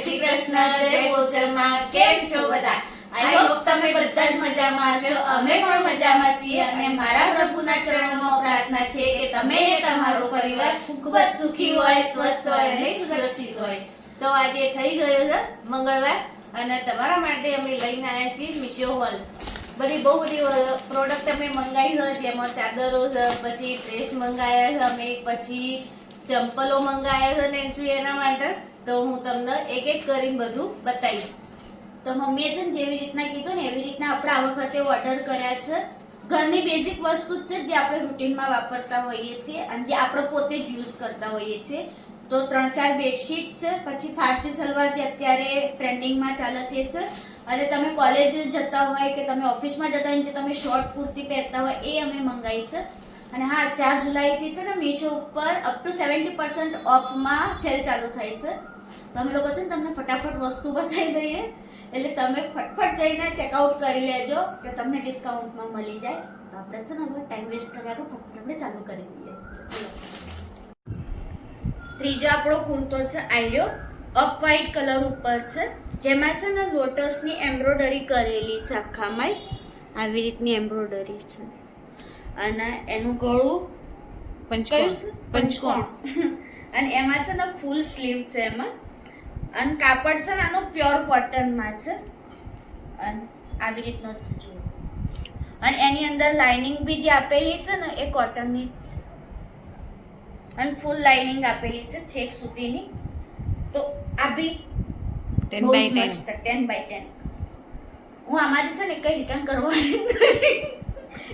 શ્રી કૃષ્ણ, જય બોચરમાં. કેમ છો બધા? આઈ હોપ તમે બધા જ મજામાં છો. અમે પણ મજામાં છીએ અને મારા પ્રભુના ચરણોમાં પ્રાર્થના છે કે તમે અને તમારો પરિવાર ખૂબ જ સુખી હોય, સ્વસ્થ હોય અને સુરક્ષિત હોય. તો આજે થઈ ગયો છે મંગળવાર અને તમારા માટે અમે લઈને આવ્યા છીએ મીશો હોલ. બહુ બધી પ્રોડક્ટ અમે મંગાવી છે, જેમાં ચાદરો છે, પછી ડ્રેસ મંગાવ્યા છે અમે, પછી ચંપલો મંગાવ્યા છે ને એના માટે. તો હું તમને એક એક કરીને બધું બતાવીશ. તો મમ્મીએ છે ને જેવી રીતના કીધું ને એવી રીતના આપણે આ વખતે ઓર્ડર કર્યા છે. ઘરની બેઝિક વસ્તુ જ છે જે આપણે રૂટીનમાં વાપરતા હોઈએ છીએ અને જે આપણે પોતે જ યુઝ કરતા હોઈએ છીએ. તો 3-4 બેડશીટ છે, પછી ફારસી સલવાર જે અત્યારે ટ્રેન્ડિંગમાં ચાલે છે અને તમે કોલેજ જતા હોય કે તમે ઓફિસમાં જતા હોય જે તમે શોર્ટ કુર્તી પહેરતા હોય એ અમે મંગાવી છે. અને હા, 4 જુલાઈથી છે ને મીશો ઉપર અપ ટુ 70% ઓફમાં સેલ ચાલુ થાય છે. તો અમે લોકો છે ને તમને ફટાફટ વસ્તુ બતાવી દઈએ એટલે તમે ફટફટ જઈને ચેકઆઉટ કરી લેજો કે તમને ડિસ્કાઉન્ટમાં મળી જાય. તો આપણે છે ને હવે ટાઈમ વેસ્ટ કર્યા તો ફટફટ આપણે ચાલુ કરી દઈએ. ત્રીજો આપણો કુર્તો છે આયરો ઓફ વ્હાઈટ કલર ઉપર છે, જેમાં છે ને લોટસની એમ્બ્રોઇડરી કરેલી છે. આખામાં આવી રીતની એમ્બ્રોઇડરી છે અને એનું ગળું પંચકોણ અને એમાં છે ને ફૂલ સ્લીવ છે એમાં. અને કાપડ છે ને આનો પ્યોર કોટનમાં છે અને આવી રીતનો છે જુઓ. અને એની અંદર લાઇનિંગ બી જે આપેલી છે ને એ કોટનની જ છે અને ફૂલ લાઇનિંગ આપેલી છે છેક સુધીની. તો આ બી 10x10. હું આમાંથી છે ને કઈ રિટર્ન કરવાની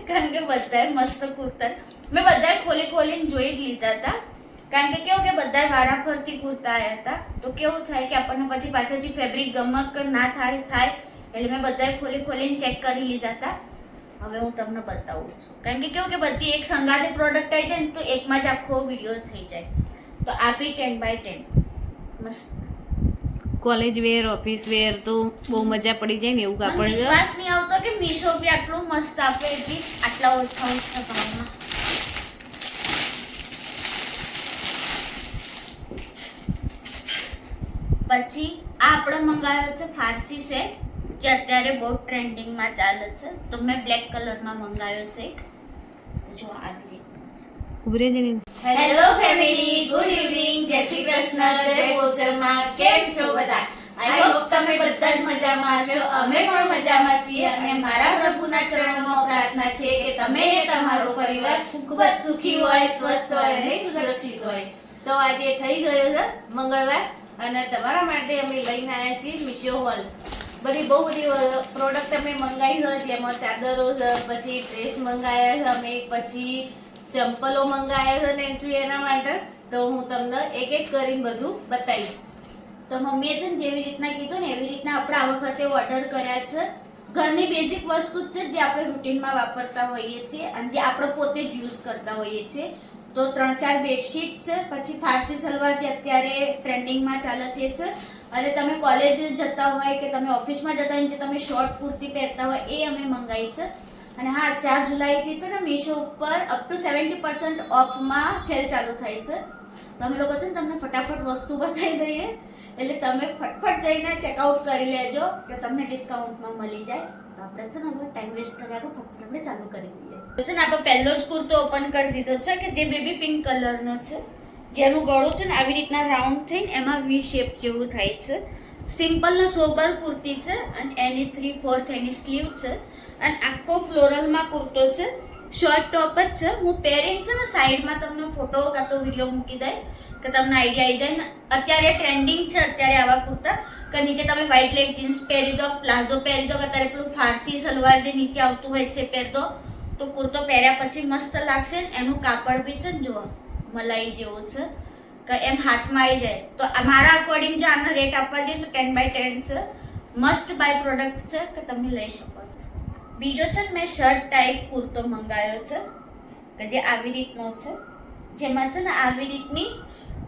કારણ કે બધાએ મસ્ત કુર્તા મેં બધાએ ખોલીને જોઈ જ લીધા હતા. કારણ કે કેવું કે બધા વારાફરતી કુર્તા આવ્યા હતા તો કેવું થાય કે આપણને પછી પાછળથી ફેબ્રિક ગમક ના થાય એટલે મેં બધાએ ખોલીને ચેક કરી લીધા હતા. હવે હું તમને બતાવું છું કારણ કે કેવું કે બધી એક સંગાથે પ્રોડક્ટ આવી જાય ને તો એકમાં જ આખો વિડીયો થઈ જાય. તો આ બી 10x10 મસ્ત કોલેજ વેર, ઓફિસ વેર તો બહુ મજા પડી જાય ને એવું કાપડ છે. વિશ્વાસ નહીં આવતો કે મીશો બી આટલું મસ્ત આપે એટલી આટલા ઓછા ભાવમાં. પછી આ આપણે મંગાવ્યો છે ફારસી સેટ જે અત્યારે બહુ ટ્રેન્ડિંગમાં ચાલે છે. તો મેં બ્લેક કલરમાં મંગાવ્યો છે એક. જો આવી રીતનું છે. હેલો ફેમિલી, ગુડ ઇવનિંગ, જય શ્રી કૃષ્ણ, જય બોચરમાં. કેમ છો બધા? આઈ હોપ તમે બધા જ મજામાં છો. અમે પણ મજામાં છીએ અને મારા પ્રભુના ચરણોમાં પ્રાર્થના છે કે તમે અને તમારો પરિવાર ખૂબ જ સુખી હોય, સ્વસ્થ હોય અને સુરક્ષિત હોય. તો આજે થઈ ગયો છે મંગળવાર અને તમારા માટે અમે લઈને આવ્યા છીએ મીશો હોલ. બહુ બધી પ્રોડક્ટ અમે મંગાવી છે, જેમાં ચાદરો છે, પછી ડ્રેસ મંગાવ્યા છે અમે, પછી ચંપલો મંગાવ્યા છે ને એના માટે. તો હું તમને એક એક કરીને બધું બતાવીશ. તો મમ્મીએ છે ને જેવી રીતના કીધું ને એવી રીતના આપણે આ વખતે ઓર્ડર કર્યા છે. ઘરની બેઝિક વસ્તુ જ છે જે આપણે રૂટીનમાં વાપરતા હોઈએ છીએ અને જે આપણે પોતે જ યુઝ કરતા હોઈએ છીએ. તો 3-4 બેડશીટ છે, પછી ફારસી સલવાર જે અત્યારે ટ્રેન્ડિંગમાં ચાલે છે અને તમે કોલેજ જતા હોય કે તમે ઓફિસમાં જતા હોય જે તમે શોર્ટ કુર્તી પહેરતા હોય એ અમે મંગાવી છે. અને હા, 4 જુલાઈથી છે ને મીશો ઉપર અપ ટુ 70% ઓફમાં સેલ ચાલુ થાય છે. તો અમે લોકો છે ને તમને ફટાફટ વસ્તુ બતાવી દઈએ એટલે તમે ફટફટ જઈને ચેકઆઉટ કરી લેજો કે તમને ડિસ્કાઉન્ટમાં મળી જાય. તો આપણે છે ને હવે ટાઈમ વેસ્ટ કર્યા તો ફટફટ આપણે ચાલુ કરી દઈએ. તો છે ને આપણે પહેલો જ કુર્તો ઓપન કરી દીધો છે કે જે બેબી પિંક કલરનો છે, જેનું ગળું છે ને આવી રીતના રાઉન્ડ થઈને એમાં વી શેપ જેવું થાય છે. સિમ્પલ ને સોબર કુર્તી છે અને એની 3/4 એની સ્લીવ છે અને આખો ફ્લોરલમાં કુર્તો છે. શોર્ટ ટોપ જ છે. હું પહેરીને છે ને સાઈડમાં તમને ફોટો કાં તો વિડીયો મૂકી દઈ કે તમને આઈડિયા આવી જાય ને. અત્યારે ટ્રેન્ડિંગ છે અત્યારે આવા કુર્તા કે નીચે તમે વ્હાઈટ લેગ જીન્સ પહેરી દો, પ્લાઝો પહેરી દો, કે અત્યારે પેલું ફારસી સલવાર જે નીચે આવતું હોય છે પહેર દો તો કુર્તો પહેર્યા પછી મસ્ત લાગશે. એનું કાપડ બી છે ને જુઓ મલાઈ જેવું છે કે એમ હાથમાં આવી જાય. તો મારા અકોર્ડિંગ જો આનો રેટ આપવા જઈએ તો 10x10 છે. મસ્ટ બાય પ્રોડક્ટ છે કે તમે લઈ શકો છો. બીજો છે ને મેં શર્ટ ટાઈપ કુર્તો મંગાવ્યો છે કે જે આવી રીતનો છે, જેમાં છે ને આવી રીતની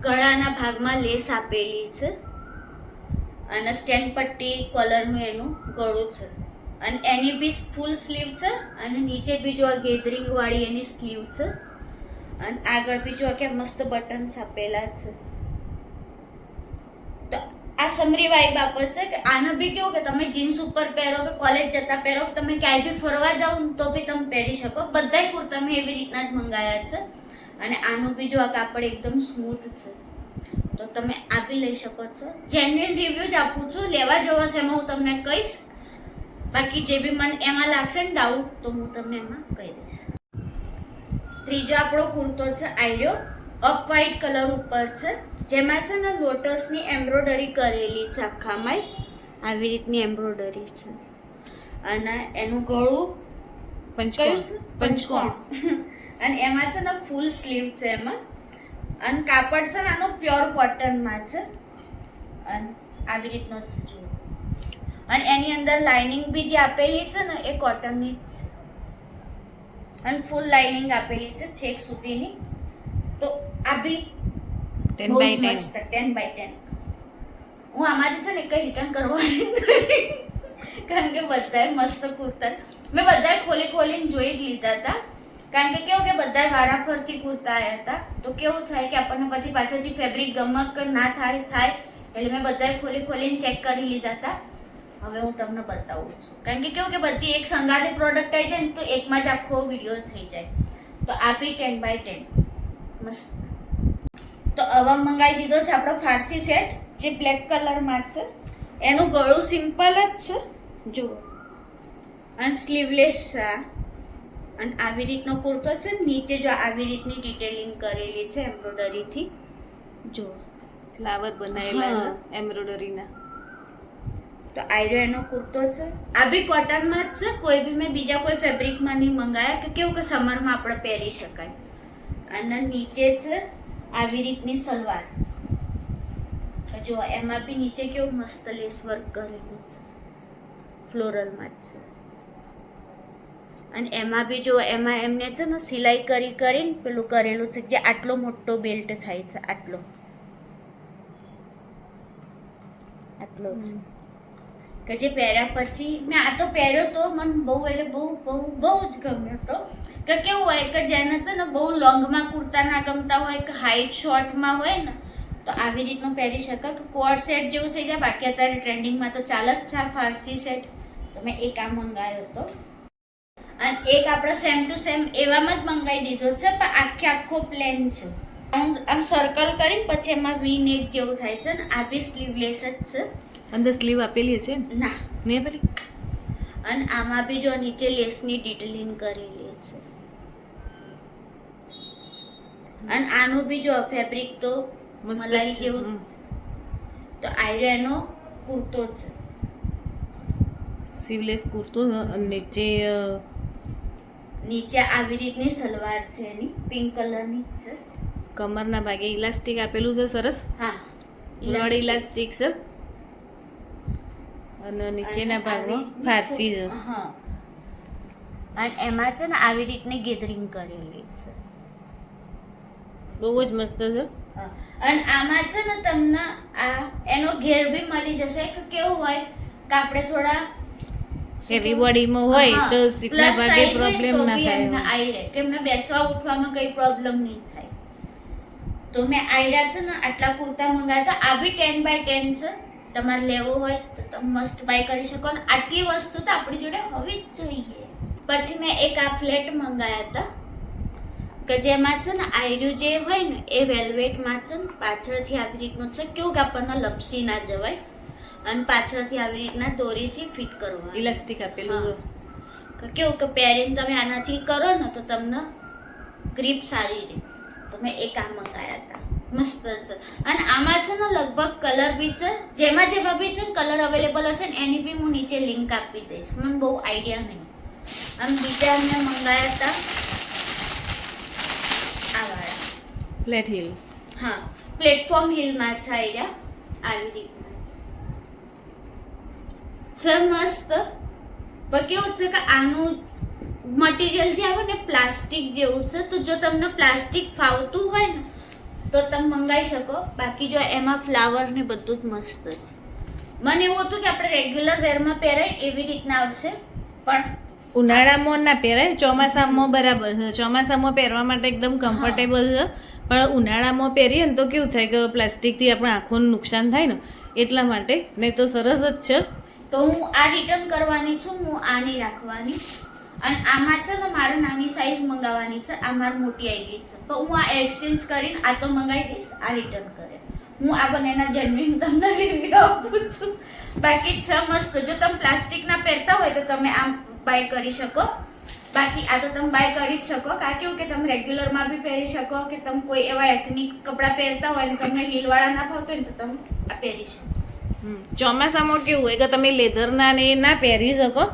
ગળાના ભાગમાં લેસ આપેલી છે અને સ્ટેન્ડ પટ્ટી કોલરનું એનું ગળું છે અને એની બી ફૂલ સ્લીવ છે અને નીચે બીજો આ ગેધરિંગ વાળી એની સ્લીવ છે અને આગળ બીજો કે મસ્ત બટન્સ આપેલા છે. તો આ સમરી વાઇબ આપે છે કે આનો બી કેવું કે તમે જીન્સ ઉપર પહેરો કે કોલેજ જતા પહેરો કે તમે ક્યાંય બી ફરવા જાઓ ને તો બી તમે પહેરી શકો. બધાય કુર્તા મેં એવી રીતના જ મંગાયા છે. અને આનું બી જો આ કાપડ એકદમ સ્મૂથ છે, તો તમે આ બી લઈ શકો છો. જેન્યુઇન રિવ્યુ જ આપું છું, લેવા જવા છે એમાં હું તમને કહીશ. બાકી જે બી મને એમાં લાગશે ને ડાઉટ તો હું તમને એમાં કહી દઈશ. ત્રીજો આપણો કુર્તો છે આયરો, ઓફ વ્હાઇટ કલર ઉપર છે, જેમાં છે ને લોટસની એમ્બ્રોઇડરી કરેલી છે આખામાં. આવી રીતની એમ્બ્રોઇડરી છે અને એનું ગળું પંચકોણ પંચકોણ અને એમાં છે ને ફૂલ સ્લીવ છે એમાં. અને કાપડ છે ને આનો પ્યોર કોટનમાં છે અને આવી રીતનો જ છે જુઓ. અને એની અંદર લાઇનિંગ બી જે આપેલી છે ને એ કોટનની જ છે અને ફૂલ લાઇનિંગ આપેલી છે છેક સુધીની. તો આ બી 10 by 10 10 હું આમાંથી છે ને કંઈ રિટર્ન કરવાની નથી. કારણ કે બધાએ મસ્ત કુર્તા મેં બધાએ ખોલીને જોઈ જ લીધા હતા. કારણ કે કેવું કે બધા વારાફરતી કુર્તા આવ્યા હતા, તો કેવું થાય કે આપણને પછી પાછળથી ફેબ્રિક ગમક ના થાય એટલે મેં બધાએ ખોલીને ચેક કરી લીધા હતા. હવે હું તમને બતાવું છું, કારણ કે કેવું કે બધી એક સંગાથે પ્રોડક્ટ આવી જાય ને તો એકમાં જ આખો વિડીયો થઈ જાય. તો આ બી 10 by 10 મસ્ત. તો હવે મંગાવી દીધો છે આપણો ફારસી સેટ, જે બ્લેક કલરમાં છે. એનું ગળું સિમ્પલ જ છે જુઓ અને સ્લીવલેસ છે. અને આવી રીતનો કુર્તો છે, નીચે જો આવી રીતની ડિટેલિંગ કરેલી છે એમ્બ્રોઇડરીથી જુઓ. ફ્લાવર બનાવેલા એમ્બ્રોઇડરીના. તો આયરો એનો કુર્તો છે. આ બી કોટનમાં જ છે, કોઈ બી મેં બીજા કોઈ ફેબ્રિકમાં નહીં મંગાયા કે કેવું કે સમરમાં આપણે પહેરી શકાય. અને નીચે છે આવી રીતની સલવાર. જો એમાં બી નીચે કેવું મસ્ત લેસ વર્ક કરેલું છે, ફ્લોરલમાં જ છે. અને એમાં બી જો એમાં એમને છે ને સિલાઈ કરીને પેલું કરેલું છે, જે આટલો મોટો બેલ્ટ થાય છે, આટલો છે કે જે પહેર્યા પછી મેં આ તો પહેર્યો તો મને બહુ એટલે બહુ જ ગમ્યો હતો. કે કેવું હોય કે જેને છે ને બહુ લોંગમાં કુર્તા ના ગમતા હોય કે હાઈટ શોર્ટમાં હોય ને તો આવી રીતનું પહેરી શકાય. કે કોટ સેટ જેવું થઈ જાય. બાકી અત્યારે ટ્રેન્ડિંગમાં તો ચાલે જ છે આ ફારસી સેટ. તો મેં એક આ મંગાવ્યો હતો અને એક આપણે સેમ ટુ સેમ એવામાં જ મંગાવી દીધો છે, પણ આખો પ્લેન છે. આમ સર્કલ કરીને પછી એમાં વી નેક જેવું થાય છે ને આ બી સ્લીવલેસ જ છે. અંદર સ્લીવ આપેલી હશે ને? ના ને પેલી. અને આમાં બી જો નીચે લેસની ડિટેલિંગ કરેલી છે. અને આનું બી જો ફેબ્રિક તો મસ્ત મલાઈ છે. જેવું જ. તો આયરો એનો કુર્તો છે. સ્લીવલેસ કુર્તો અને નીચે આવી રીતની સલવાર છે એની પિંક કલરની જ છે. કમરના ભાગે ઇલાસ્ટિક આપેલું છે સરસ. હા લોડ ઇલાસ્ટિક છે અને નીચેના ભાગમાં ફારસી છે. હા અને એમાં છે ને આવી રીતની ગેધરિંગ કરેલી છે. બહુ જ મસ્ત છે. અને આમાં છે ને તમને આ એનો ઘેર બી મળી જશે કે કેવું હોય કે આપણે થોડા હેવી બોડીમાં હોય તો સીટના ભાગે પ્રોબ્લેમ ના થાય. આવી રહે કે એમને બેસવા ઉઠવામાં કઈ પ્રોબ્લેમ નહીં થાય. તો મેં આયરા છે ને આટલા કુર્તા મંગાવ્યા હતા. આ બી 10 by 10 છે. તમારે લેવો હોય તો તમે મસ્ત બાય કરી શકો. અને આટલી વસ્તુ તો આપણી જોડે હોવી જ જોઈએ. પછી મેં એક આ ફ્લેટ મંગાવ્યા હતા કે જેમાં છે ને આયરું જે હોય ને એ વેલ્વેટમાં છે ને પાછળથી આવી રીતનું છે. કેવું કે આપણને લપસી ના જવાય અને પાછળથી આવી રીતના દોરીથી ફિટ કરવા ઇલાસ્ટિક આપેલું છે. કેવું કે પહેરીને તમે આનાથી કરો ને તો તમને ગ્રીપ સારી રહે. તો મેં એક આ મંગાયા હતા. મસ્ત છે. અને આમાં છે ને લગભગ કલર બી છે. જેમાં બી છે કલર અવેલેબલ હશે ને એની બી હું નીચે લિંક આપી દઈશ. મને બહુ આઈડિયા નહીં. અને બીજા મેં મંગાયા હતા આ વાળા ફ્લેટ હીલ. હા પ્લેટફોર્મ હિલમાં છે આઈડિયા આવી રીતના છે. મસ્ત. પણ કેવું છે કે આનું મટીરિયલ જે આવે ને પ્લાસ્ટિક જેવું છે. તો જો તમને પ્લાસ્ટિક ફાવતું હોય ને તો તમે મંગાવી શકો. બાકી જો એમાં ફ્લાવર ને બધું જ મસ્ત છે. મને એવું હતું કે આપણે રેગ્યુલર વેરમાં પહેરાય એવી રીતના આવશે, પણ ઉનાળામાં ના પહેરાય, ચોમાસામાં બરાબર છે. ચોમાસામાં પહેરવા માટે એકદમ કમ્ફર્ટેબલ છે. પણ ઉનાળામાં પહેરીએ ને તો કેવું થાય કે પ્લાસ્ટિકથી આપણા આંખોને નુકસાન થાય ને એટલા માટે, નહીં તો સરસ જ છે. તો હું આ રિટર્ન કરવાની છું, હું આ નહીં રાખવાની. અને આમાં છે ને મારે નાની સાઈઝ મંગાવવાની છે, આ મારી મોટી આવી ગઈ છે, તો હું આ એક્સચેન્જ કરીને આ તો મંગાવી દઈશ, આ રિટર્ન કરે. હું આ બંનેના જેન્યુઇન તમને રિવ્યુ આપું છું. બાકી છે મસ્ત. જો તમે પ્લાસ્ટિકના પહેરતા હોય તો તમે આમ બાય કરી શકો. બાકી આ તો તમે બાય કરી જ શકો. કારણ કેવું કે તમે રેગ્યુલરમાં બી પહેરી શકો, કે તમે કોઈ એવા એથનિક કપડાં પહેરતા હોય ને તમને હીલવાળા ના ફાવતા હોય ને તો તમે આ પહેરી શકો. ચોમાસામાં કેવું હોય કે તમે લેધરના ને એ ના પહેરી શકો,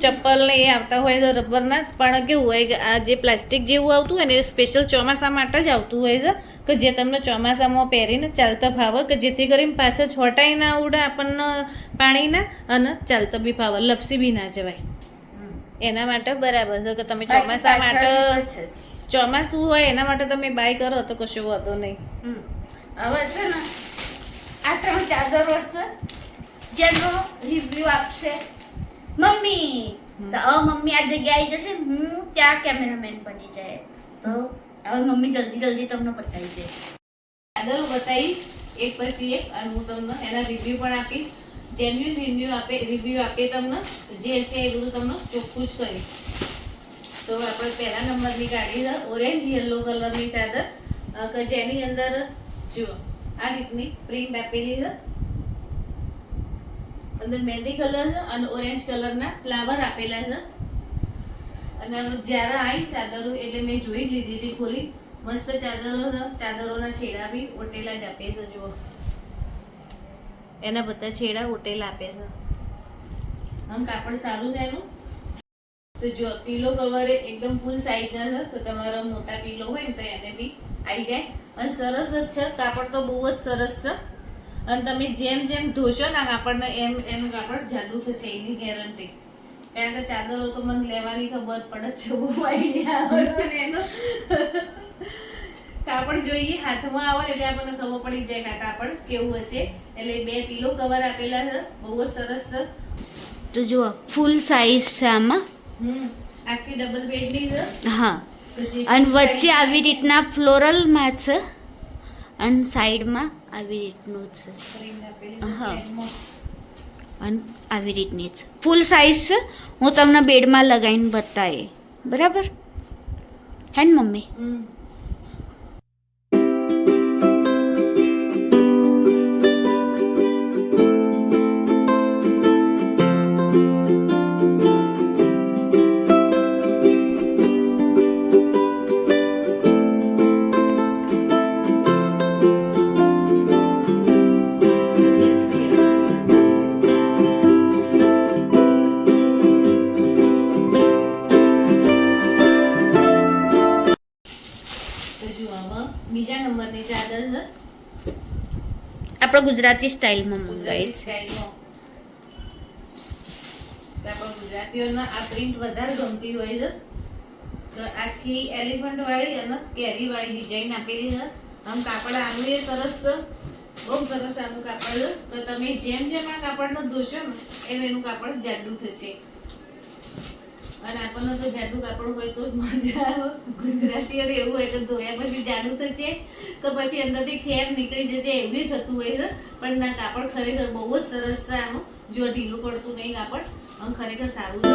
ચપ્પલ ને એ આવતા હોય તો રબરના, પણ કેવું હોય કે આ જે પ્લાસ્ટિક જેવું આવતું હોય ને એ સ્પેશિયલ ચોમાસા માટે જ આવતું હોય છે, કે જે તમને ચોમાસામાં પહેરીને ચાલતા ફાવે, કે જેથી કરીને પાછળ છોટાઈ ના ઉડે આપણને પાણીના, અને ચાલતા બી ફાવે, લપસી બી ના જવાય. એના માટે બરાબર છે કે તમે ચોમાસા માટે, ચોમાસું હોય એના માટે તમે બાય કરો તો કશો વાંધો નહીં. હવે છે ને આ 3 ચાદરો છે જેનો રિવ્યુ આપશે મમ્મી. તો હવે મમ્મી આ જગ્યાએ આવી જશે, હું ત્યાં કેમેરામેન બની જાય. તો હવે મમ્મી જલ્દી તમને બતાવી દે. ચાદરો બતાવીશ એક પછી એક, અને હું તમને એના રિવ્યુ પણ આપીશ. જેન્યુઇન રિવ્યુ આપે તમને, જે હશે એ બધું તમને ચોખ્ખું જ કરીશ. તો આપણે પહેલા નંબરની કાઢી છે ઓરેન્જ યલો કલરની ચાદર, કે જેની અંદર જુઓ આ રીતની પ્રિન્ટ આપેલી છે, અંદર મહેંદી કલર છે અને ઓરેન્જ કલરના ફ્લાવર આપેલા છે. અને જ્યારે આવી ચાદરો એટલે મેં જોઈ લીધી હતી ખોલી, મસ્ત ચાદરો છે. ચાદરોના છેડા બી ઓટેલા જ આપે છે, જુઓ એના બધા છેડા ઓટેલા આપે છે. અને કાપડ સારું છે એનું. તો જો પીલો કવર એકદમ ફૂલ સાઈઝના છે, તો તમારો મોટા પીલો હોય ને તો એને બી આવી જાય. અને સરસ જ છે, કાપડ તો બહુ જ સરસ છે. અને તમે જેમ જેમ ધોશો ને કાપડને એમ એમ કાપડ જાડું થશે, એની ગેરંટી. કારણ કે ચાદરો તો મને લેવાની ખબર પડે છે, બહુ આઈડિયા આવે છે ને એનો. કાપડ જોઈએ હાથમાં આવે એટલે આપણને ખબર પડી જાય કે આ કાપડ કેવું હશે. એટલે 2 પીલો કવર આપેલા છે, બહુ જ સરસ છે. તો જુઓ ફૂલ સાઈઝ છે આમાં. આખી ડબલ બેડની છે. હા, અને વચ્ચે આવી રીતના ફ્લોરલમાં છે, અને સાઈડમાં આવી રીતનું છે. હા, અને આવી રીતની છે, ફૂલ સાઈઝ છે. હું તમને બેડમાં લગાવીને બતાવી, બરાબર હે ને મમ્મી? બીજા નંબરની ચાદર છે, આપણે ગુજરાતી સ્ટાઇલમાં મંગાવી છે. સ્ટાઇલમાં. આપણા ગુજરાતીઓને આ પ્રિન્ટ વધારે ગમતી હોય છે. તો આખી એલિફન્ટ વાળી અને કેરી વાળી ડિઝાઇન આપેલી છે. આમ કાપડ આનું એ સરસ છે, બહુ સરસ આનું કાપડ છે. તો તમે જેમ જેમ આ કાપડને ધોશો ને એમ એનું કાપડ જાડું થશે. અને આપણને તો જાડું કાપડ હોય તો જ મજા આવે. ગુજરાતીઓને એવું હોય તો ધોયા પછી જાડું થશે તો પછી અંદરથી ખેર નીકળી જશે, એવું થતું હોય છે. પણ ના, કાપડ ખરેખર બહુ જ સરસ છે આનું. જો ઢીલું પડતું નહીં કાપડ, અને ખરેખર સારું છે.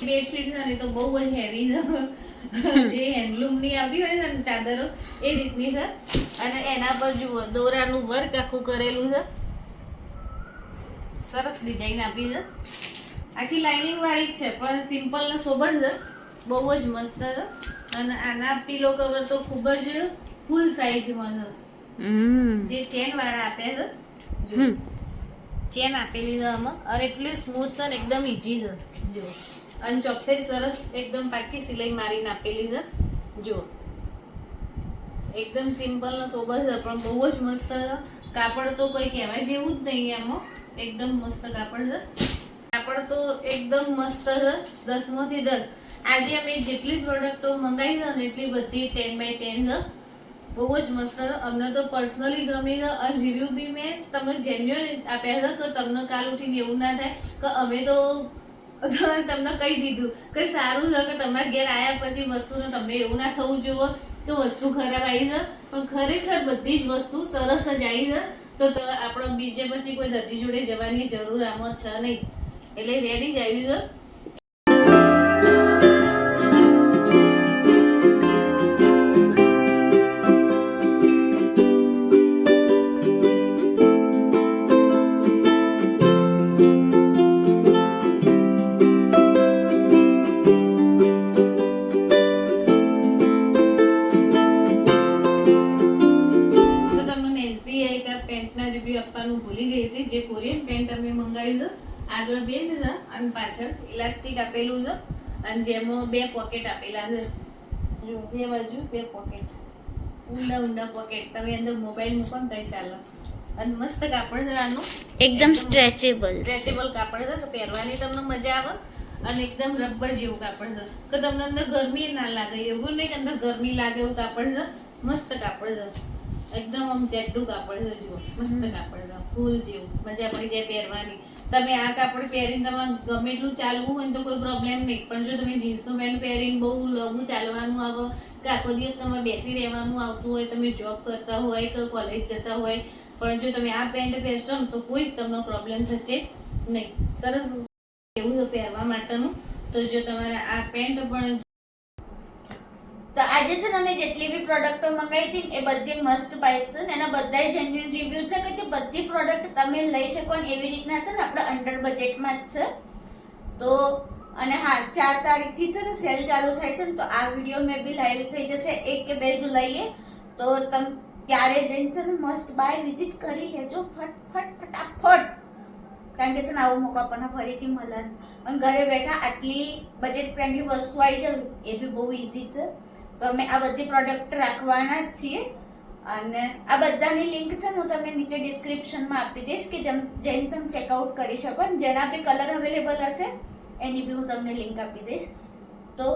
બેડશીટ છે ને તો બહુ જ હેવી છે. જે હેન્ડલૂમની આવતી હોય છે ને ચાદરો એ રીતની છે. અને એના પર જુઓ દોરાનું વર્ક આખું કરેલું છે, સરસ ડિઝાઇન આપી છે. આખી લાઇનિંગ વાળી જ છે, પણ સિમ્પલ ને સોબર છે, બહુ જ મસ્ત છે. અને આના પીલો કવર તો ખૂબ જ ફૂલ સાઈઝમાં છે, જે ચેન વાળા આપ્યા છે. ચેન આપેલી છે આમાં, અને એટલી સ્મૂથ છે ને એકદમ ઈઝી છે. જો અને ચોખ્ખી સરસ એકદમ પાકી સિલાઈ મારીને આપેલી છે. જો એકદમ સિમ્પલ ને સોબર છે, પણ બહુ જ મસ્ત છે. કાપડ તો કોઈ કહેવાય જેવું જ નહીં, એમાં એકદમ મસ્ત કાપડ છે. કાપડ તો એકદમ મસ્ત છે, 10 માંથી 10. આજે અમે જેટલી પ્રોડક્ટો મંગાવી છે ને એટલી બધી 10x10 છે. બહુ જ મસ્ત છે. અમને તો પર્સનલી ગમી છે અને રિવ્યુ બી મેં તમને જેન્યુઅલ આપ્યા છે કે તમને કાલ ઉઠીને એવું ના થાય કે અમે તો તમને કહી દીધું કે સારું છે કે તમારા ઘેર આવ્યા પછી વસ્તુને તમને એવું ના થવું જોઈએ કે વસ્તુ ખરાબ આવી છે. પણ ખરેખર બધી જ વસ્તુ સરસ જ આવી છે. તો આપણે બીજે પછી કોઈ દર્જી જોડે જવાની જરૂર આમાં છે નહીં, એટલે રેડી જ આવી છે. પેન્ટના રિવ્યુ આપવાનું ભૂલી ગઈ હતી. જે કોરિયન પેન્ટ અમે મંગાવ્યું છે, આગળ બેલ્ટ છે અને પાછળ ઇલાસ્ટિક આપેલું છે અને જેમાં 2 પોકેટ આપેલા છે. જો બે બાજુ 2 પોકેટ, ઊંડા ઊંડા પોકેટ. તમે અંદર મોબાઈલ મૂકો ને તોય ચાલે. અને મસ્ત કાપડ છે આનું, એકદમ સ્ટ્રેચેબલ સ્ટ્રેચેબલ કાપડ છે તો પહેરવાની તમને મજા આવે અને એકદમ રબર જેવું કાપડ છે કે તમને અંદર ગરમી ના લાગે. એવું નહીં કે અંદર ગરમી લાગે એવું કાપડ છે. મસ્ત કાપડ છે, એકદમ આમ જેડું કાપડ છે. જુઓ મસ્ત કાપડ છે, ફૂલ જેવું, મજા પડી જાય પહેરવાની. તમે આ કાપડ પહેરીને તમારે ગમે એટલું ચાલવું હોય ને તો કોઈ પ્રોબ્લેમ નહીં. પણ જો તમે જીન્સનું પેન્ટ પહેરીને બહુ લાંબુ ચાલવાનું આવે કે આખો દિવસ તમારે બેસી રહેવાનું આવતું હોય, તમે જોબ કરતા હોય કે કોલેજ જતા હોય, પણ જો તમે આ પેન્ટ પહેરશો ને તો કોઈ જ તમને પ્રોબ્લેમ થશે નહીં. સરસ એવું છે પહેરવા માટેનું. તો જો તમારે આ પેન્ટ પણ તો આજે છે ને અમે જેટલી બી પ્રોડક્ટો મંગાવી હતી એ બધી મસ્ત પાઈ છે ને એના બધાય જેન્યુઇન રિવ્યુ છે કે જે બધી પ્રોડક્ટ તમે લઈ શકો ને એવી રીતના છે ને આપણે અંડર બજેટમાં જ છે. તો અને હા 4 તારીખથી છે ને સેલ ચાલુ થાય છે ને તો આ વિડીયો મે બી લાઈવ થઈ જશે 1 કે 2 જુલાઈએ. તો તમે ત્યારે જઈને છે ને મસ્ત બાય વિઝિટ કરી લેજો ફટાફટ. કારણ કે છે ને આવું મોકો આપણને ફરીથી મળે અને ઘરે બેઠા આટલી બજેટ ફ્રેન્ડલી વસ્તુ આવી જાય એ બી બહુ ઇઝી છે. તો અમે આ બધી પ્રોડક્ટ રાખવાના જ છીએ અને આ બધાની લિંક છે ને હું તમને નીચે ડિસ્ક્રિપ્શનમાં આપી દઈશ કે જઈને તમે ચેકઆઉટ કરી શકો ને જેના બી કલર અવેલેબલ હશે એની બી હું તમને લિંક આપી દઈશ. તો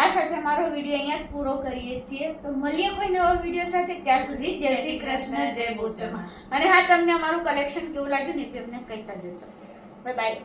આ સાથે મારો વિડીયો અહીંયા જ પૂરો કરીએ છીએ. તો મળીએ કોઈ નવા વિડીયો સાથે. ત્યાં સુધી જય શ્રી કૃષ્ણ, જય બોચરમાં. અને હા, તમને અમારું કલેક્શન કેવું લાગ્યું ને એ બી અમને કહેતા જજો. Bye bye.